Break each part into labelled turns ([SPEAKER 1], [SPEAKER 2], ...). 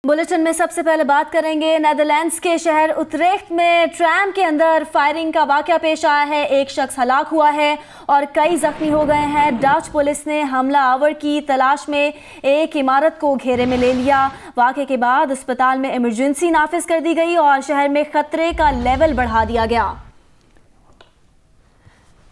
[SPEAKER 1] Bulletin में सबसे पहले बात करेंगे नेदरलैंड्स के शहर उत्रेख्त में ट्रैम के अंदर फायरिंग का वाकया पेश आया है। एक शख्स हलाक हुआ है और कई जख्मी हो गए हैं। डच पुलिस ने हमला आवर की तलाश में एक इमारत को घेरे में ले लिया। वाकये के बाद अस्पताल में इमरजेंसी नाफिज कर दी गई और शहर में खतरे का लेवल बढ़ा दिया गया।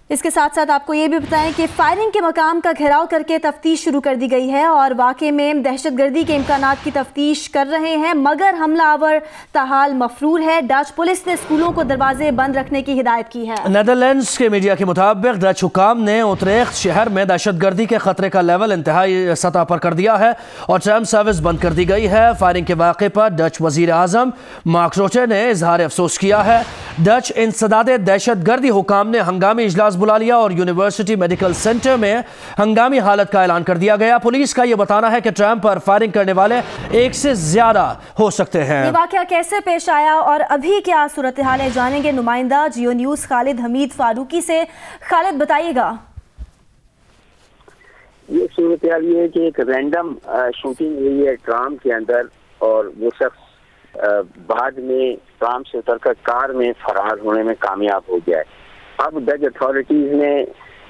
[SPEAKER 1] इसके साथ साथ आपको ये भी बताएं कि फायरिंग के मकाम का घेराव करके तफ्तीश शुरू कर दी गई है और वाकये में दहशतगर्दी के इम्कानात की तफ्तीश कर रहे हैं, मगर हमलावर ताहाल मफरूर है। डच पुलिस ने स्कूलों को दरवाजे बंद रखने की हिदायत की है।
[SPEAKER 2] नेदरलैंड्स के मीडिया के मुताबिक डच हुकाम ने उत्रेख्त शहर में दहशतगर्दी के खतरे का लेवल इंतहाई सतह पर कर दिया है और ट्रैम सर्विस बंद कर दी गई है। फायरिंग के वाक़े पर डच वज़ीर आज़म मार्क रुटे ने इजहार अफसोस किया है। डच इंसदादे दहशतगर्दी हुकाम ने हंगामी इजलास बुला लिया और यूनिवर्सिटी मेडिकल सेंटर में हंगामी हालत का ऐलान कर दिया गया। पुलिस का यह बताना है कि ट्रैम पर फायरिंग करने वाले एक से ज्यादा हो सकते हैं।
[SPEAKER 1] ये वाकया कैसे पेश आया और अभी क्या सूरत हाल है, जानेंगे नुमाइंदा जियो न्यूज खालिद हमीद फारूकी से। खालिद बताइएगा।
[SPEAKER 3] ये सूरत हाल ये है कि एक रैंडम शूटिंग हुई है ट्राम के अंदर और वो शख्स बाद में ट्राम से उतरकर कार में फरार होने में कामयाब हो गया है। अब डच अथॉरिटीज ने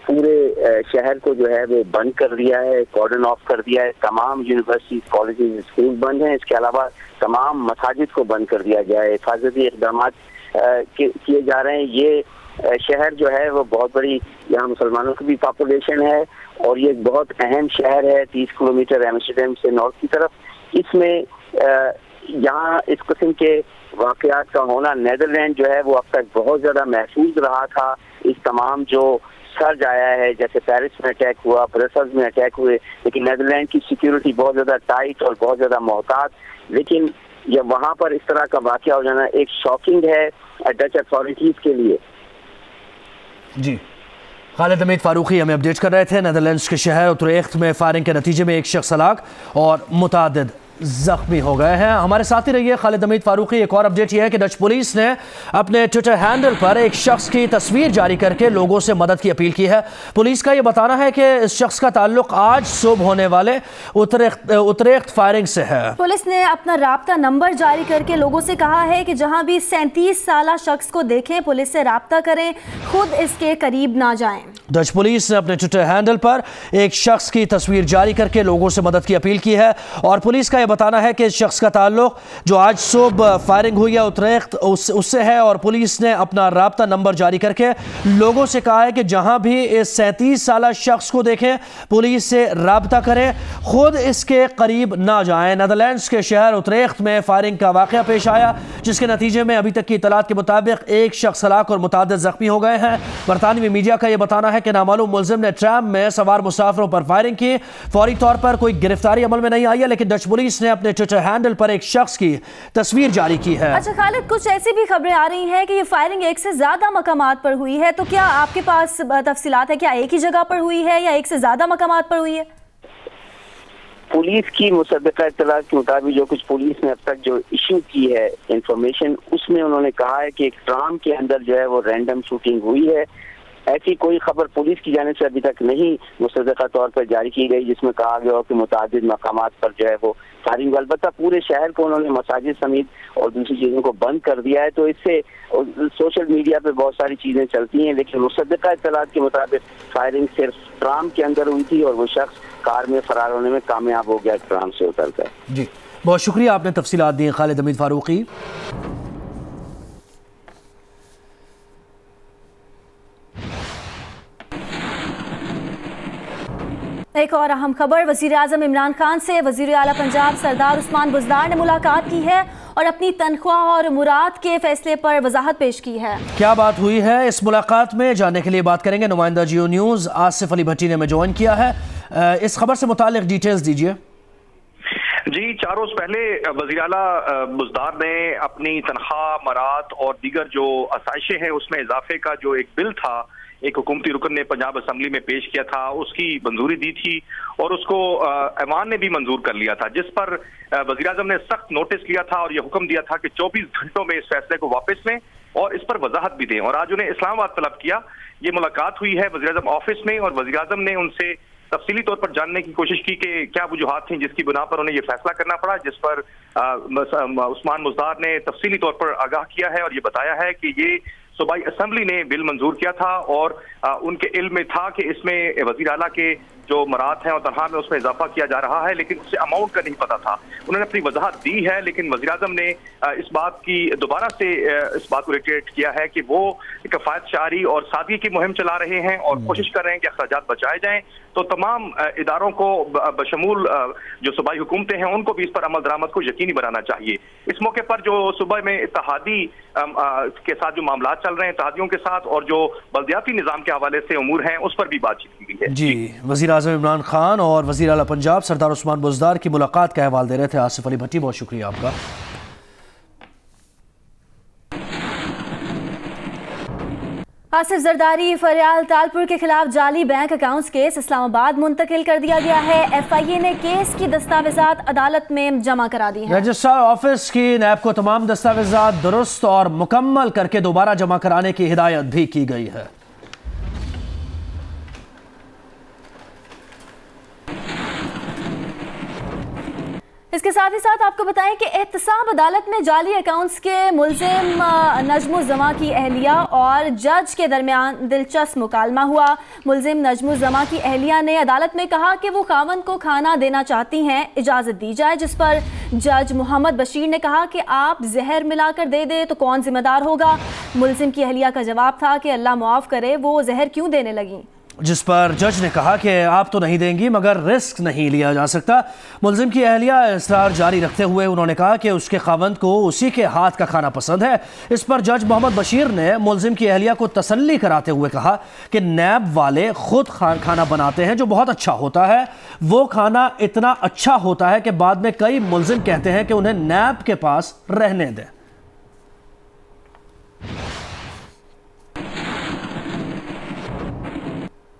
[SPEAKER 3] पूरे शहर को जो है वो बंद कर दिया है, कॉर्डन ऑफ कर दिया है। तमाम यूनिवर्सिटी, कॉलेजेस, स्कूल बंद हैं। इसके अलावा तमाम मसाजिद को बंद कर दिया गया है। हिफाजती इक़दाम किए जा रहे हैं। ये शहर जो है वो बहुत बड़ी, यहाँ मुसलमानों की भी पॉपुलेशन है और ये एक बहुत अहम शहर है 30 किलोमीटर एम्स्टर्डम से नॉर्थ की तरफ। इसमें यहाँ इस किस्म के वाकयात का होना, नेदरलैंड जो है वो अब तक बहुत ज़्यादा महफूज रहा था। इस तमाम जो सर्ज आया है, जैसे पेरिस में अटैक हुआ, ब्रसल्स में अटैक हुए, लेकिन नेदरलैंड की सिक्योरिटी बहुत ज़्यादा टाइट और बहुत ज़्यादा मोहतात। लेकिन जब वहाँ पर इस तरह का वाकया हो जाना एक शॉकिंग है डच अथॉरिटीज़ के लिए।
[SPEAKER 2] जी, खालिद हमीद फारूकी हमें अपडेट कर रहे थे। नेदरलैंड्स के शहर उत्रेख्त में फायरिंग के नतीजे में एक शख्स हलाक और मुतादिद जख्मी हो गए हैं। हमारे साथ ही रहिए खालिद हमीद फारूकी। एक और अपडेट यह है कि डच पुलिस ने अपने ट्विटर हैंडल पर एक शख्स की तस्वीर जारी करके लोगों से मदद की अपील की है। पुलिस का यह बताना है कि इस शख्स का ताल्लुक आज सुबह होने वाले उत्रेख्त फायरिंग से है।
[SPEAKER 1] पुलिस ने अपना राब्ता नंबर जारी करके लोगों से कहा है कि जहां भी 37 साला शख्स को देखें पुलिस से राब्ता करें, खुद इसके करीब ना जाएं।
[SPEAKER 2] डच पुलिस ने अपने ट्विटर हैंडल पर एक शख्स की तस्वीर जारी करके लोगों से मदद की अपील की है और पुलिस का बताना है कि इस शख्स का ताल्लुक जो आज सुबह फायरिंग हुई है उत्रेख्त उससे है और पुलिस ने अपना राब्ता नंबर जारी करके लोगों से कहा है कि जहां भी इस 37 साला शख्स को देखें पुलिस से राब्ता करें, खुद इसके करीब ना जाएं। नेदरलैंड्स के शहर उत्रेख्त में फायरिंग का वाकया पेश आया जिसके नतीजे में अभी तक की इतलात के मुताबिक एक शख्स हलाक और मुतादिद जख्मी हो गए हैं। बरतानवी मीडिया का यह बताना है कि नामालूम मुलजिम ने ट्रैम में सवार मुसाफिरों पर फायरिंग की। फौरी तौर पर कोई गिरफ्तारी अमल में नहीं आई है, लेकिन डच पुलिस ने अपने ट्विटर हैंडल पर एक शख्स की तस्वीर जारी की है।
[SPEAKER 1] अच्छा खालिद, कुछ ऐसी भी खबरें आ रही हैं कि ये फायरिंग एक से ज्यादा मकामात पर हुई है, तो क्या आपके पास तफसीलात है? क्या एक ही जगह पर हुई है या एक से ज्यादा मकामात पर हुई है?
[SPEAKER 3] पुलिस की मुसद्दका इत्तला के मुताबिक जो कुछ पुलिस ने अब तक जो इशू की है इंफॉर्मेशन, उसमें उन्होंने कहा है कि एक ट्राम के अंदर जो है वो रैंडम शूटिंग हुई है। ऐसी कोई खबर पुलिस की जाने से अभी तक नहीं मुसद्दका तौर पर जारी की गई जिसमें कहा गया हो कि मुतादिद मकामात पर जो है वो फायरिंग। अलबत्ता पूरे शहर को उन्होंने मसाजिद समेत और दूसरी चीज़ों को बंद कर दिया है, तो इससे सोशल मीडिया पे बहुत सारी चीज़ें चलती हैं, लेकिन मुसद्दका इत्तलात के मुताबिक फायरिंग सिर्फ ट्राम के अंदर हुई थी और वो शख्स कार में फरार होने में कामयाब हो गया ट्राम से उतरकर। जी,
[SPEAKER 2] बहुत शुक्रिया, आपने तफसीलात दी खालिद हमीद फारूकी।
[SPEAKER 1] एक और अहम खबर, वजीर आजम इमरान खान से वजीर आला पंजाब सरदार उस्मान बुज़दार ने मुलाकात की है और अपनी तनख्वाह और मुराद के फैसले पर वजाहत पेश की है।
[SPEAKER 2] क्या बात हुई है इस मुलाकात में, जानने के लिए बात करेंगे। नुमाइंदा जियो न्यूज़ आसिफ अली भट्टी ने हमें ज्वाइन किया है। इस खबर से मुतालिक डिटेल्स दीजिए।
[SPEAKER 4] जी, 4 रोज पहले वज़ीर आला बुज़दार ने अपनी तनख्वाह, मरात और दीगर जो आसाइशें हैं उसमें इजाफे का जो एक बिल था, एक हुकूमती रुकन ने पंजाब असम्बली में पेश किया था, उसकी मंजूरी दी थी और उसको ऐवान ने भी मंजूर कर लिया था, जिस पर वज़ीर आज़म ने सख्त नोटिस लिया था और यह हुक्म दिया था कि 24 घंटों में इस फैसले को वापस लें और इस पर वजाहत भी दें। और आज उन्हें इस्लामाबाद तलब किया। ये मुलाकात हुई है वज़ीर आज़म ऑफिस में और वज़ीर आज़म ने उनसे तफसीली तौर पर जानने की कोशिश की कि क्या वजूहात थी जिसकी बुना पर उन्हें ये फैसला करना पड़ा, जिस पर उस्मान मुज़दार ने तफसीली तौर पर आगाह किया है और ये बताया है कि ये सूबाई असम्बली ने बिल मंजूर किया था और उनके इल्म में था कि इसमें वज़ीर आला के जो मरात हैं और तनख्वाह में उसमें इजाफा किया जा रहा है, लेकिन उसे अमाउंट का नहीं पता था। उन्होंने अपनी वजाहत दी है, लेकिन वज़ीर आज़म ने इस बात की दोबारा से इस बात को रिटेट किया है कि वो किफ़ायत शारी और सादगी की मुहिम चला रहे हैं और कोशिश कर रहे हैं कि अखराजात बचाए जाएं। तो तमाम इदारों को बशमूल जो सूबाई हुकूमतें हैं उनको भी इस पर अमल दरामद को यकीनी बनाना चाहिए। इस मौके पर जो सूबे में इत्तेहादी के साथ जो मामला चल रहे हैं, इत्तेहादियों के साथ और जो बल्दियाती निज़ाम के हवाले से उमूर हैं, उस पर भी बातचीत की गई है।
[SPEAKER 2] जी, वज़ीर आज़म इमरान खान और वज़ीर आला पंजाब सरदार उस्मान बुज़दार की मुलाकात का अहवाल दे रहे थे आसिफ अली भट्टी, बहुत शुक्रिया आपका।
[SPEAKER 1] आसिफ जरदारी फरियाल तालपुर के खिलाफ जाली बैंक अकाउंट्स केस इस्लामाबाद मुंतकिल कर दिया गया है। FIA ने केस की दस्तावेजात अदालत में जमा करा दी हैं।
[SPEAKER 2] रजिस्ट्रार ऑफिस की नैब को तमाम दस्तावेजात दुरुस्त और मुकम्मल करके दोबारा जमा कराने की हिदायत भी की गई है।
[SPEAKER 1] इसके साथ ही साथ आपको बताएं कि एहतसाब अदालत में जाली अकाउंट्स के मुल्जिम नजमुज़्ज़मा की अहलिया और जज के दरमियान दिलचस्प मुकालमा हुआ। मुल्जिम नजमुज़्ज़मा की अहलिया ने अदालत में कहा कि वो खावंद को खाना देना चाहती हैं, इजाज़त दी जाए, जिस पर जज मोहम्मद बशीर ने कहा कि आप जहर मिलाकर दे दे तो कौन जिम्मेदार होगा। मुल्जिम की अहलिया का जवाब था कि अल्लाह मुआफ़ करे, वो जहर क्यों देने लगी,
[SPEAKER 2] जिस पर जज ने कहा कि आप तो नहीं देंगी मगर रिस्क नहीं लिया जा सकता। मुल्जिम की अहलिया इसरार जारी रखते हुए उन्होंने कहा कि उसके खावंद को उसी के हाथ का खाना पसंद है। इस पर जज मोहम्मद बशीर ने मुल्जिम की अहलिया को तसल्ली कराते हुए कहा कि नैब वाले खुद खाना बनाते हैं जो बहुत अच्छा होता है। वो खाना इतना अच्छा होता है कि बाद में कई मुल्जिम कहते हैं कि उन्हें नैब के पास रहने दें।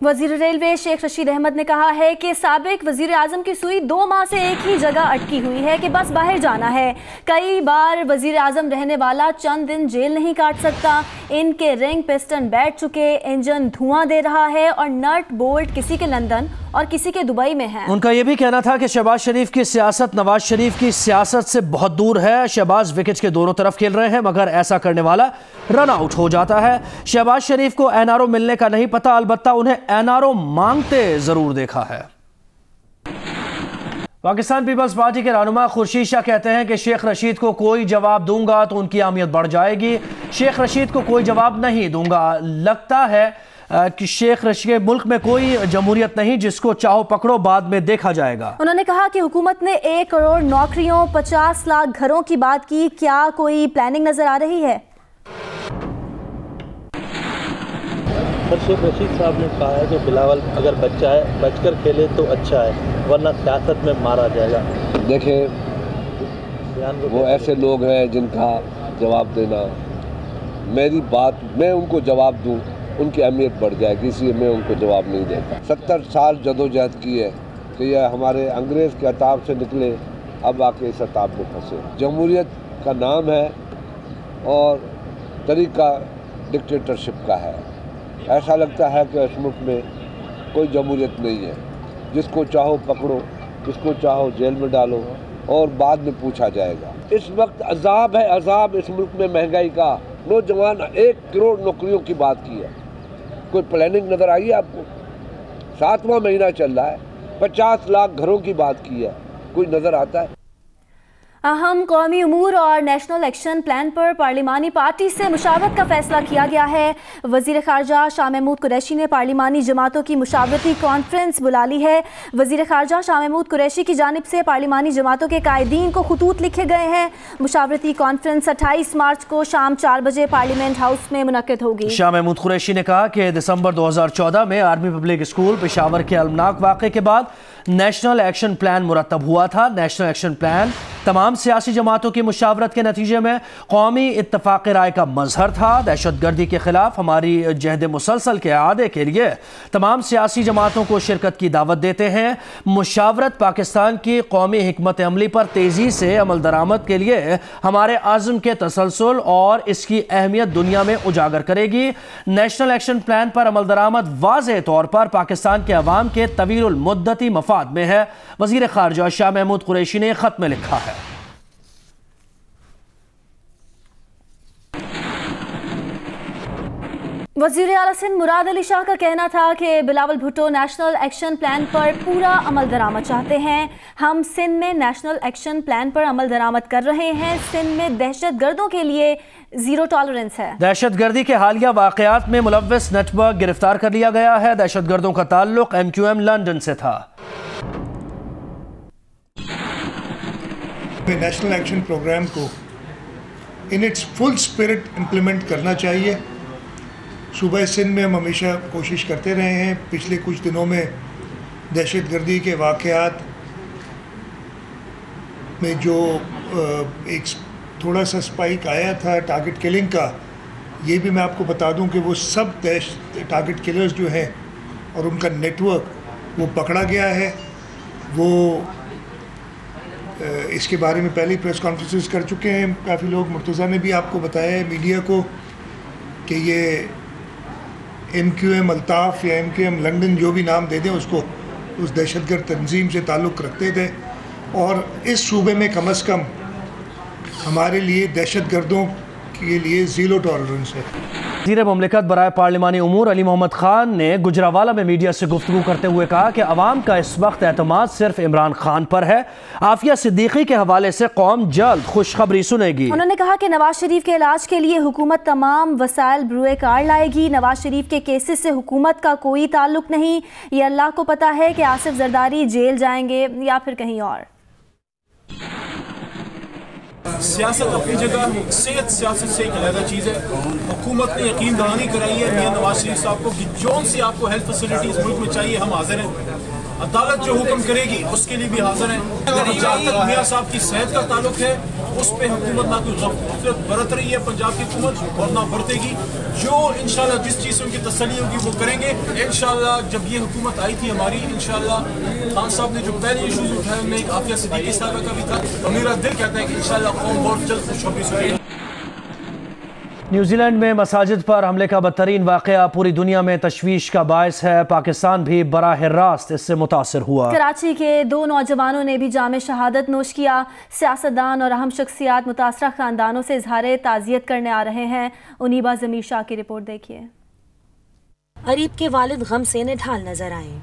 [SPEAKER 1] वजीर रेलवे शेख रशीद अहमद ने कहा है कि साबिक वजीर आजम की सुई 2 माह से एक ही जगह अटकी हुई है कि बस बाहर जाना है। कई बार वजीर आजम रहने वाला चंद दिन जेल नहीं काट सकता। इनके रिंग पिस्टन बैठ चुके, इंजन धुआं दे रहा है और नट बोल्ट किसी के लंदन और किसी के दुबई में है।
[SPEAKER 2] उनका यह भी कहना था कि शहबाज शरीफ की सियासत नवाज शरीफ की सियासत से बहुत दूर है। शहबाज विकेट के दोनों तरफ खेल रहे हैं मगर ऐसा करने वाला रन आउट हो जाता है। शहबाज शरीफ को NRO मिलने का नहीं पता, अलबत्ता उन्हें NRO मांगते जरूर देखा है। पाकिस्तान पीपल्स पार्टी के रहनुमा खुर्शीद शाह कहते हैं कि शेख रशीद को कोई जवाब दूंगा तो उनकी अहमियत बढ़ जाएगी। शेख रशीद को कोई जवाब नहीं दूंगा। लगता है कि शेख रशीद के मुल्क में कोई जमहूरियत नहीं, जिसको चाहो पकड़ो बाद में देखा जाएगा।
[SPEAKER 1] उन्होंने कहा कि हुकूमत ने 1 करोड़ नौकरियों, 50 लाख घरों की बात की, क्या कोई प्लानिंग नजर आ रही है?
[SPEAKER 5] शेख रशीद साहब ने कहा है कि बिलावल अगर बच्चा है बचकर खेले तो अच्छा है, वरना सियासत में मारा जाएगा।
[SPEAKER 6] देखें, वो ऐसे लोग हैं जिनका जवाब देना, मेरी बात मैं उनको जवाब दूं उनकी अहमियत बढ़ जाएगी, इसलिए मैं उनको जवाब नहीं देता। 70 साल जदोजहद की है कि यह हमारे अंग्रेज़ के अताब से निकले, अब आके इस अताब में फंसे। जमहूरियत का नाम है और तरीका डिक्टेटरशिप का है। ऐसा लगता है कि इस मुल्क में कोई जमहूरियत नहीं है। जिसको चाहो पकड़ो, जिसको चाहो जेल में डालो और बाद में पूछा जाएगा। इस वक्त अजाब है, अजाब इस मुल्क में महंगाई का। नौजवान 1 करोड़ नौकरियों की बात की है, कोई प्लानिंग नज़र आई है आपको? 7वां महीना चल रहा है, 50 लाख घरों की बात की है, कोई नज़र आता है?
[SPEAKER 1] अहम कौमी उमूर और नेशनल एक्शन प्लान पर पार्लिमानी पार्टी से मुशावरत का फैसला किया गया है। वजीर खारजा शाह महमूद कुरैशी ने पार्लिमानी जमातों की मुशावरती कॉन्फ्रेंस बुला ली है। वजीर खारजा शाह महमूद कुरैशी की जानिब से पार्लिमानी जमातों के कायदीन को खतूत लिखे गए हैं। मुशावरती कॉन्फ्रेंस 28 मार्च को शाम 4 बजे पार्लियामेंट हाउस में मुनक्किद होगी।
[SPEAKER 2] शाह महमूद कुरैशी ने कहा कि दिसंबर 2014 में आर्मी पब्लिक स्कूल पेशावर के अलमनाक वाक़े के बाद नेशनल एक्शन प्लान मुरतब हुआ था। नेशनल एक्शन प्लान तमाम सियासी जमातों की मुशावरत के नतीजे में कौमी इत्तफाक राय का मजहर था। दहशत गर्दी के खिलाफ हमारी जहद मुसलसल के आदे के लिए तमाम सियासी जमातों को शिरकत की दावत देते हैं। मुशावरत पाकिस्तान की कौमी हिकमत अमली पर तेज़ी से अमल दरामद के लिए हमारे आज़म के तसलसल और इसकी अहमियत दुनिया में उजागर करेगी। नेशनल एक्शन प्लान पर अमल दरामद वाज़ेह तौर पर पाकिस्तान के अवाम के तवील मुद्दती मफाद में है। वज़ीर ख़ारजा शाह महमूद कुरैशी ने ख़त में लिखा है।
[SPEAKER 1] वज़ीर आला सिंध मुराद अली शाह का कहना था कि Bilawal Bhutto national action plan पर पूरा अमल दरामद चाहते हैं। हम सिंध में नेशनल एक्शन प्लान पर अमल दरामद कर रहे हैं। सिंध में दहशत गर्दों के लिए जीरो टॉलरेंस है। दहशत
[SPEAKER 2] गर्दी के हालिया वाक़यात में मुलव्वस नेटवर्क गिरफ्तार कर लिया गया है। दहशत गर्दों का ताल्लुक MQM लंदन से था।
[SPEAKER 7] नेशनल एक्शन प्रोग्राम को in its full spirit implement करना चाहिए। सूबा सिंध में हम हमेशा कोशिश करते रहे हैं। पिछले कुछ दिनों में दहशत गर्दी के वाक़यात में जो एक थोड़ा सा स्पाइक आया था टारगेट किलिंग का, ये भी मैं आपको बता दूं कि वो सब टारगेट किलर्स जो हैं और उनका नेटवर्क वो पकड़ा गया है। वो इसके बारे में पहले ही प्रेस कॉन्फ्रेंसेस कर चुके हैं काफ़ी लोग। मुर्तज़ा ने भी आपको बताया है मीडिया को कि ये MQM अल्ताफ़ या MQM लंदन जो भी नाम दे दें उसको, उस दहशतगर्द तंजीम से ताल्लुक़ रखते थे और इस सूबे में कम अज़ कम हमारे लिए दहशतगर्दों के लिए ज़ीरो टॉलरेंस है।
[SPEAKER 2] वज़ीर मुमलिकत बराए पार्लिमानी उमूर अली मोहम्मद खान ने गुजरावाला में मीडिया से गुफ्तगू करते हुए कहा कि अवाम का इस वक्त एतमाद सिर्फ इमरान खान पर है। आफिया सिद्दीकी के हवाले से कौम जल्द खुशखबरी सुनेगी।
[SPEAKER 1] उन्होंने कहा कि नवाज शरीफ के इलाज के लिए हुकूमत तमाम वसाइल बरूए कार लाएगी। नवाज शरीफ के केसेस से हुकूमत का कोई ताल्लुक नहीं। ये अल्लाह को पता है कि आसिफ जरदारी जेल जाएंगे या फिर कहीं और।
[SPEAKER 8] सियासत अपनी जगह, सेहत सियासत से एक अलग चीज़ है। हुकूमत ने यकीन दहानी कराई है मियां नवाज शरीफ साहब को कि जौन सी आपको हेल्थ फैसिलिटीज मुल्क में चाहिए हम हाजिर हैं। अदालत जो हुक्म करेगी उसके लिए भी हाजिर हैं। जहाँ तक मियां साहब की सेहत का ताल्लुक है उस पर हुकूमत ना कोई गफलत बरत रही है पंजाब की हुकूमत और ना बरतेगी। जो इंशाल्लाह जिस चीज़ से उनकी तसल्ली होगी वो करेंगे। इंशाल्लाह जब ये हुकूमत आई थी हमारी, इंशाल्लाह खान साहब ने जो पहले इशूज उठाए उनमें एक आफिया सिद्दीकी साहब का भी था और मेरा दिल कहता है कि इंशाल्लाह कौम बहुत जल्द खुशखबरी सुनेगी।
[SPEAKER 2] न्यूजीलैंड में मसाजिद पर हमले का बदतरीन वाक़या पूरी दुनिया में तशवीश का बायस है। पाकिस्तान भी बराह रास्त इससे मुतासर हुआ।
[SPEAKER 1] कराची के 2 नौजवानों ने भी जामे शहादत नोश किया। सियासतदान और अहम शख्सियात मुतासरा खानदानों से इजहार ताज़ियत करने आ रहे हैं। उनीबा ज़मीर शाह की रिपोर्ट देखिए।
[SPEAKER 9] अरीब के वालिद गम से निढाल नजर आए।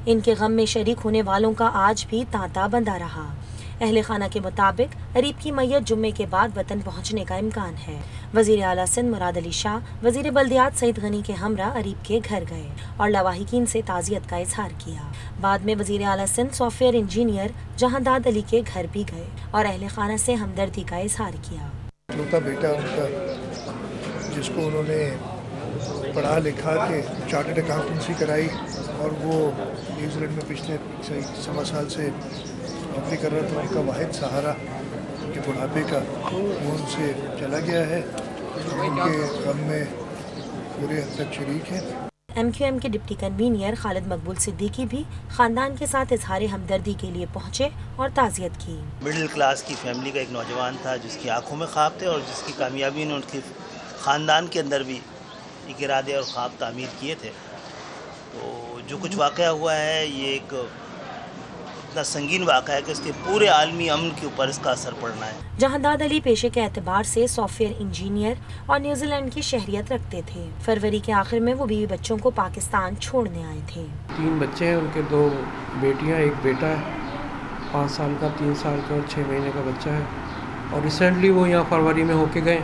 [SPEAKER 9] इनके गम में शरीक होने वालों का आज भी तांता बंधा रहा। अहले खाना के मुताबिक अरीब की मैयत जुम्मे के बाद वतन पहुंचने का इम्कान है। वज़ीर आला सिंध मुराद अली शाह, वज़ीर बल्दियात सईद गनी के हमरा अरीब के घर गए और लवाहिकीन से ताज़ियत का इजहार किया। बाद में वज़ीर आला सिंध सॉफ्टवेयर इंजीनियर जहांदाद अली के घर भी गए और अहले खाना से हमदर्दी का इजहार किया।
[SPEAKER 7] छोटा बेटा उनका, जिसको उन्होंने पढ़ा लिखा के चार्टर्ड अकाउंटेंसी कराई और वो न्यूजीलैंड में पिछले 1.25 साल से नौकरी कर रहा था, उनका वाहिद सहारा उनके बुढ़ापे का वो उनसे चला गया है। उनके गम में पूरे हद तक शरीक है।
[SPEAKER 9] MQM के डिप्टी कन्वीनियर खालिद मकबूल सिद्दीकी भी खानदान के साथ इजहार हमदर्दी के लिए पहुंचे और ताज़ियत की।
[SPEAKER 10] मिडिल क्लास की फैमिली का एक नौजवान था जिसकी आंखों में ख्वाब थे और जिसकी कामयाबी ने उनके ख़ानदान के अंदर भी एक इरादे और ख्वाब तामीर किए थे। तो जो कुछ वाक़या हुआ है ये एक इतना संगीन वाक़या है कि इसके पूरे आलमी अमन के ऊपर इसका असर पड़ना है।
[SPEAKER 9] जहांदाद अली पेशे के एतबार से सॉफ्टवेयर इंजीनियर और न्यूजीलैंड की शहरियत रखते थे। फरवरी के आखिर में वो बीवी बच्चों को पाकिस्तान छोड़ने आए थे।
[SPEAKER 11] 3 बच्चे हैं उनके, 2 बेटियां, 1 बेटा है, 5 साल का, 3 साल का और 6 महीने का बच्चा है। और रिसेंटली वो यहाँ फरवरी में होके गए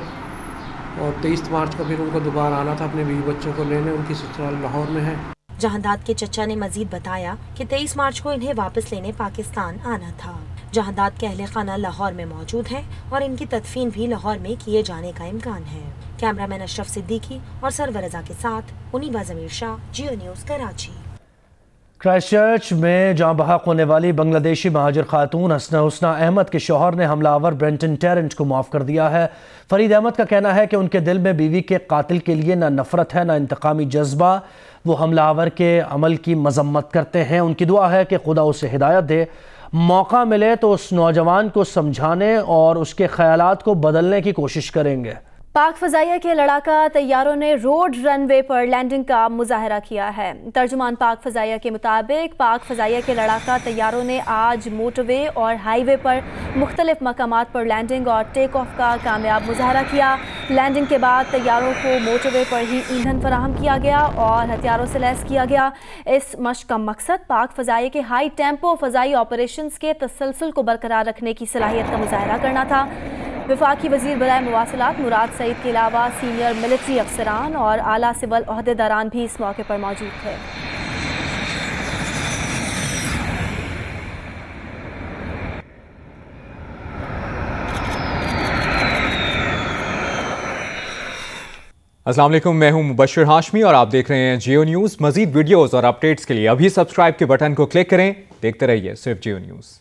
[SPEAKER 11] और 23 मार्च को फिर उनको दोबारा आना था अपने बीवी बच्चों को लेने। उनकी ससुराल लाहौर में है।
[SPEAKER 9] जहांदाद के चचा ने मजीद बताया कि 23 मार्च को इन्हें वापस लेने पाकिस्तान आना था। जहांदाद के अहले खाना लाहौर में मौजूद है और इनकी तदफीन भी लाहौर में किए जाने का इम्कान है। कैमरामैन अशरफ सिद्दीकी और सरवर रजा के साथ उनीबा ज़मीर शाह, जियो न्यूज़, कराची।
[SPEAKER 2] क्राइस्टचर्च में जहां बहक होने वाली बांग्लादेशी महाजिर खातून हुस्ना अहमद के शौहर ने हमलावर ब्रेंटन टेरेंट को माफ़ कर दिया है। फरीद अहमद का कहना है कि उनके दिल में बीवी के कातिल के लिए ना नफरत है ना इंतकामी जज्बा। वो हमलावर के अमल की मजम्मत करते हैं। उनकी दुआ है कि खुदा उसे हिदायत दे। मौका मिले तो उस नौजवान को समझाने और उसके ख्यालात को बदलने की कोशिश करेंगे।
[SPEAKER 1] पाक फ़ज़ाइया के लड़ाका तैयारों ने रोड रनवे पर लैंडिंग का मुजाहरा किया है। तर्जुमान पाक फ़ज़ाइया के मुताबिक पाक फ़ज़ाइया के लड़ाका तैयारों ने आज मोटरवे और हाईवे पर मुख्तलिफ मकामात पर लैंडिंग और टेक ऑफ का कामयाब मुजाहरा किया। लैंडिंग के बाद तैयारों को मोटरवे पर ही ईंधन फराहम किया गया और हथियारों से लैस किया गया। इस मश्क का मकसद पाक फ़ज़ाइया के हाई टेम्पो फ़ज़ाई ऑपरेशंस के तसलसल को बरकरार रखने की सलाहियत का मुजाहरा करना था। वफाकी वज़ीर बराए मवासिलात मुराद सईद के अलावा सीनियर मिलिट्री अफसरान और आला सिविल ओहदेदारान भी इस मौके पर मौजूद थे।
[SPEAKER 12] अस्सलाम वालेकुम, मैं हूं मुबश्शिर हाशमी और आप देख रहे हैं जियो न्यूज़। मज़ीद वीडियोज़ और अपडेट्स के लिए अभी सब्सक्राइब के बटन को क्लिक करें। देखते रहिए सिर्फ जियो न्यूज़।